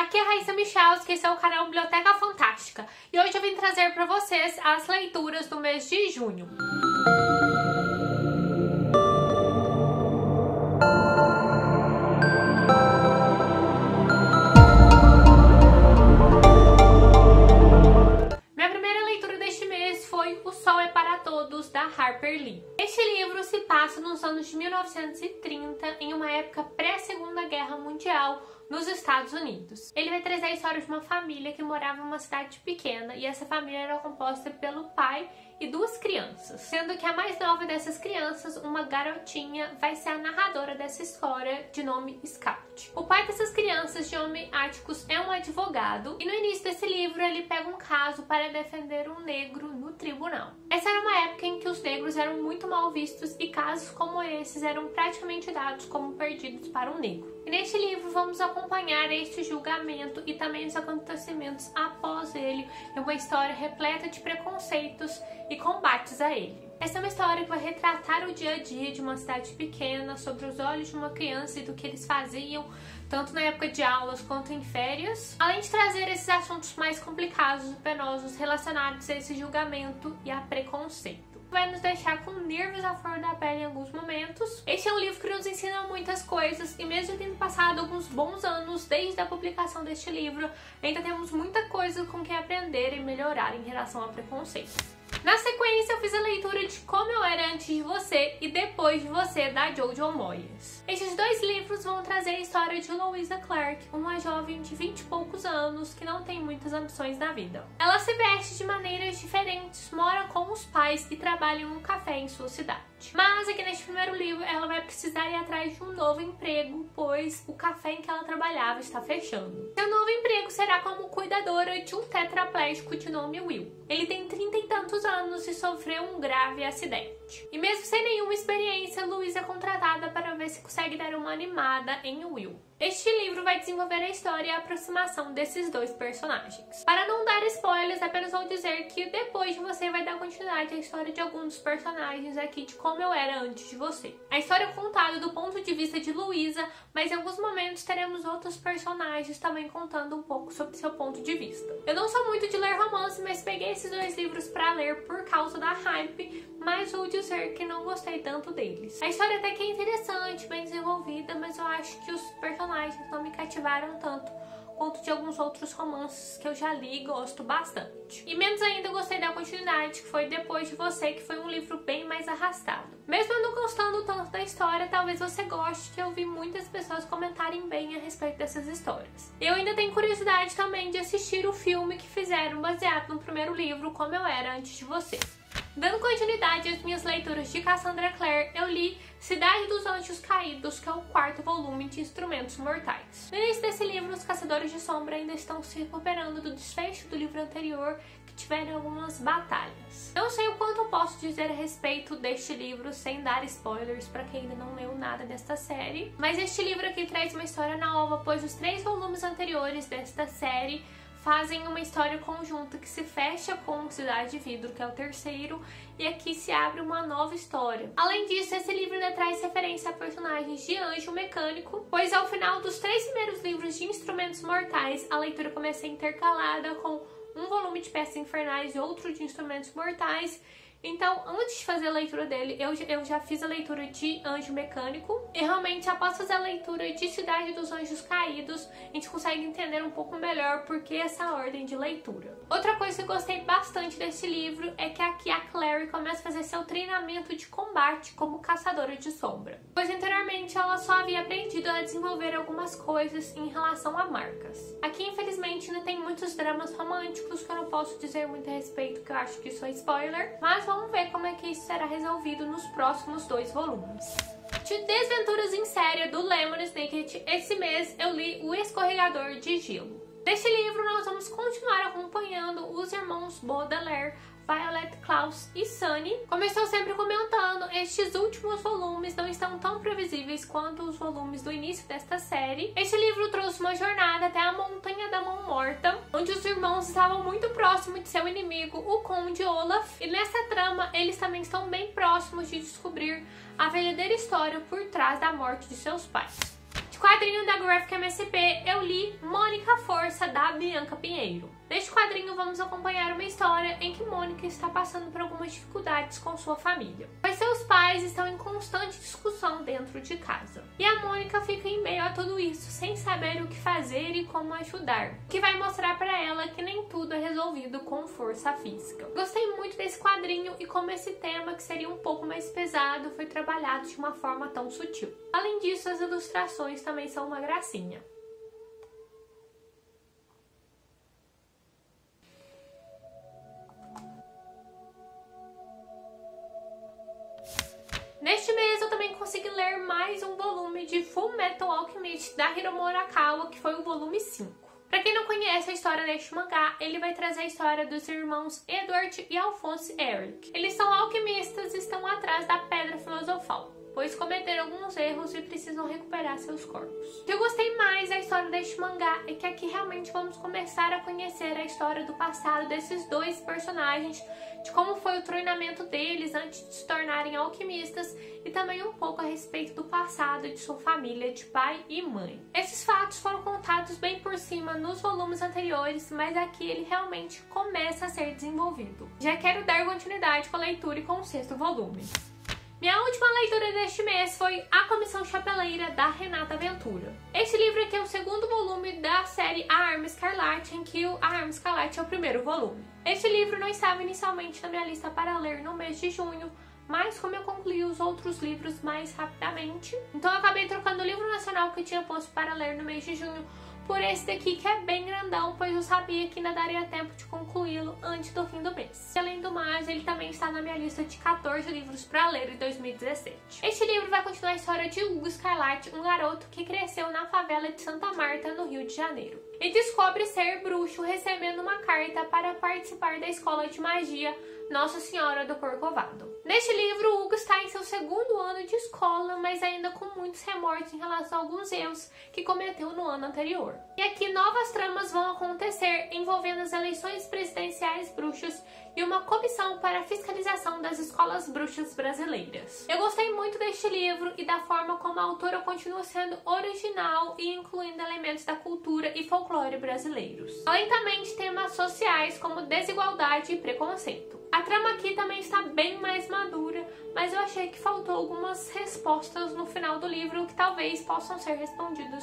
Aqui é a Raíssa Michels, que esse é o canal Biblioteca Fantástica. E hoje eu vim trazer para vocês as leituras do mês de junho. Minha primeira leitura deste mês foi O Sol é para Todos, da Harper Lee. Este livro se passa nos anos de 1930, em uma época pré-Segunda Guerra Mundial, nos Estados Unidos. Ele vai trazer a história de uma família que morava em uma cidade pequena e essa família era composta pelo pai e duas crianças, sendo que a mais nova dessas crianças, uma garotinha, vai ser a narradora dessa história de nome Scout. O pai dessas crianças, de nome Atticus, é um advogado e no início desse livro ele pega um caso para defender um negro no tribunal. Essa era uma época em que os negros eram muito mal vistos e casos como esses eram praticamente dados como perdidos para um negro. E neste livro vamos acompanhar este julgamento e também os acontecimentos após ele, em uma história repleta de preconceitos e combates a ele. Essa é uma história que vai retratar o dia a dia de uma cidade pequena, sobre os olhos de uma criança e do que eles faziam, tanto na época de aulas quanto em férias, além de trazer esses assuntos mais complicados e penosos relacionados a esse julgamento e a preconceito. Vai nos deixar com nervos à flor da pele em alguns momentos. Este é um livro que nos ensina muitas coisas e mesmo tendo passado alguns bons anos desde a publicação deste livro, ainda temos muita coisa com que aprender e melhorar em relação ao preconceito. Na sequência, eu fiz a leitura de Como Eu Era Antes de Você e Depois de Você, da Jojo Moyes. Estes dois livros vão trazer a história de Louisa Clark, uma jovem de 20 e poucos anos que não tem muitas ambições na vida. Ela se veste de maneiras diferentes, mora com os pais e trabalha em um café em sua cidade. Mas aqui neste primeiro livro ela vai precisar ir atrás de um novo emprego, pois o café em que ela trabalhava está fechando. Seu novo emprego será como cuidadora de um tetraplégico de nome Will. Ele tem 30 e tantos anos e sofreu um grave acidente. E mesmo sem nenhuma experiência, Louisa é contratada para ver se consegue dar uma animada em Will. Este livro vai desenvolver a história e a aproximação desses dois personagens. Para não dar spoilers, apenas vou dizer que Depois de Você vai dar continuidade à história de alguns dos personagens aqui de Como Eu Era Antes de Você. A história é contada do ponto de vista de Louisa, mas em alguns momentos teremos outros personagens também contando um pouco sobre seu ponto de vista. Eu não sou muito de ler romance, mas peguei esses dois livros para ler por causa da hype, mas vou dizer que não gostei tanto deles. A história até que é interessante, bem desenvolvida, mas eu acho que os personagens não me cativaram tanto quanto de alguns outros romances que eu já li e gosto bastante. E menos ainda eu gostei da continuidade, que foi Depois de Você, que foi um livro bem mais arrastado. Mesmo eu não gostando tanto da história, talvez você goste, que eu vi muitas pessoas comentarem bem a respeito dessas histórias. Eu ainda tenho curiosidade também de assistir o filme que fizeram baseado no primeiro livro, Como Eu Era Antes de Você. Dando continuidade às minhas leituras de Cassandra Clare, eu li Cidade dos Anjos Caídos, que é o quarto volume de Instrumentos Mortais. No início desse livro, os Caçadores de Sombra ainda estão se recuperando do desfecho do livro anterior, que tiveram algumas batalhas. Não sei o quanto eu posso dizer a respeito deste livro sem dar spoilers para quem ainda não leu nada desta série, mas este livro aqui traz uma história nova, pois os 3 volumes anteriores desta série fazem uma história conjunta que se fecha com Cidade de Vidro, que é o terceiro, e aqui se abre uma nova história. Além disso, esse livro ainda traz referência a personagens de Anjo Mecânico, pois ao final dos 3 primeiros livros de Instrumentos Mortais, a leitura começa intercalada com um volume de Peças Infernais e outro de Instrumentos Mortais. Então, antes de fazer a leitura dele, eu já fiz a leitura de Anjo Mecânico. E realmente, após fazer a leitura de Cidade dos Anjos Caídos, a gente consegue entender um pouco melhor por que essa ordem de leitura. Outra coisa que eu gostei bastante desse livro é que aqui a Clary começa a fazer seu treinamento de combate como caçadora de sombra. Pois anteriormente ela só havia aprendido a desenvolver algumas coisas em relação a marcas. Aqui, infelizmente, ainda tem muitos dramas românticos que eu não posso dizer muito a respeito, que eu acho que isso é spoiler. Mas vamos ver como é que isso será resolvido nos próximos 2 volumes. De Desventuras em Série, do Lemon Snicket, esse mês eu li O Escorregador de Gelo. Neste livro nós vamos continuar acompanhando os irmãos Baudelaire, Violet, Klaus e Sunny. Como eu estou sempre comentando, estes últimos volumes não estão tão previsíveis quanto os volumes do início desta série. Este livro trouxe uma jornada até a Montanha da Mão Morta, onde os irmãos estavam muito próximos de seu inimigo, o Conde Olaf, e nessa trama eles também estão bem próximos de descobrir a verdadeira história por trás da morte de seus pais. De quadrinho da Graphic MSP eu li Mônica Força, da Bianca Pinheiro. Neste quadrinho vamos acompanhar uma história em que Mônica está passando por algumas dificuldades com sua família, pois seus pais estão em constante discussão dentro de casa. E a Mônica fica em meio a tudo isso, sem saber o que fazer e como ajudar, o que vai mostrar para ela que nem tudo é resolvido com força física. Gostei muito desse quadrinho e como esse tema, que seria um pouco mais pesado, foi trabalhado de uma forma tão sutil. Além disso, as ilustrações também são uma gracinha. Neste mês eu também consegui ler mais um volume de Fullmetal Alchemist da Hiromu Arakawa, que foi o volume 5. Pra quem não conhece a história deste mangá, ele vai trazer a história dos irmãos Edward e Alphonse Eric. Eles são alquimistas e estão atrás da Pedra Filosofal, pois cometeram alguns erros e precisam recuperar seus corpos. O que eu gostei mais da história deste mangá é que aqui realmente vamos começar a conhecer a história do passado desses dois personagens, de como foi o treinamento deles antes de se tornarem alquimistas e também um pouco a respeito do passado de sua família de pai e mãe. Esses fatos foram contados bem por cima nos volumes anteriores, mas aqui ele realmente começa a ser desenvolvido. Já quero dar continuidade com a leitura e com o 6º volume. Minha última leitura deste mês foi A Comissão Chapeleira, da Renata Ventura. Este livro aqui é o 2º volume da série A Arma Escarlate, em que A Arma Escarlate é o 1º volume. Este livro não estava inicialmente na minha lista para ler no mês de junho, mas como eu concluí os outros livros mais rapidamente, então eu acabei trocando o livro nacional que eu tinha posto para ler no mês de junho por esse daqui, que é bem grandão, pois eu sabia que ainda daria tempo de concluí-lo antes do fim do mês. E além do mais, ele também está na minha lista de 14 livros para ler em 2017. Este livro vai continuar a história de Hugo Escarlate, um garoto que cresceu na favela de Santa Marta, no Rio de Janeiro, e descobre ser bruxo recebendo uma carta para participar da escola de magia Nossa Senhora do Corcovado. Neste livro, Hugo está em seu 2º ano de escola, mas ainda com muitos remorsos em relação a alguns erros que cometeu no ano anterior. E aqui novas tramas vão acontecer envolvendo as eleições presidenciais bruxas e uma comissão para a fiscalização das escolas bruxas brasileiras. Eu gostei muito deste livro e da forma como a autora continua sendo original e incluindo elementos da cultura e folclore brasileiros, além também de temas sociais como desigualdade e preconceito. A trama aqui também está bem mais madura, mas eu achei que faltou algumas respostas no final do livro que talvez possam ser respondidas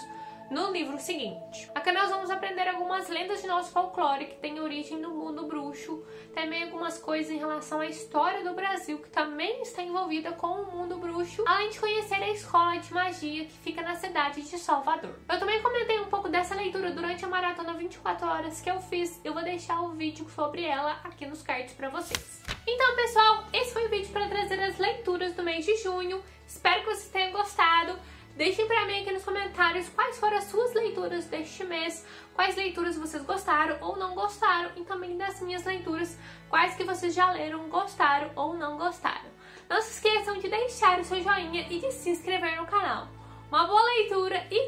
no livro seguinte. Aqui nós vamos aprender algumas lendas de nosso folclore que têm origem no mundo bruxo, também algumas coisas em relação à história do Brasil que também está envolvida com o mundo bruxo, além de conhecer a escola de magia que fica na cidade de Salvador. Eu também comentei um pouco dessa leitura durante a maratona 24 horas que eu fiz, eu vou deixar o vídeo sobre ela aqui nos cards para vocês. Então pessoal, esse foi o vídeo para trazer as leituras do mês de junho, espero que vocês tenham gostado. Deixem pra mim aqui nos comentários quais foram as suas leituras deste mês, quais leituras vocês gostaram ou não gostaram, e também das minhas leituras, quais que vocês já leram, gostaram ou não gostaram. Não se esqueçam de deixar o seu joinha e de se inscrever no canal. Uma boa leitura e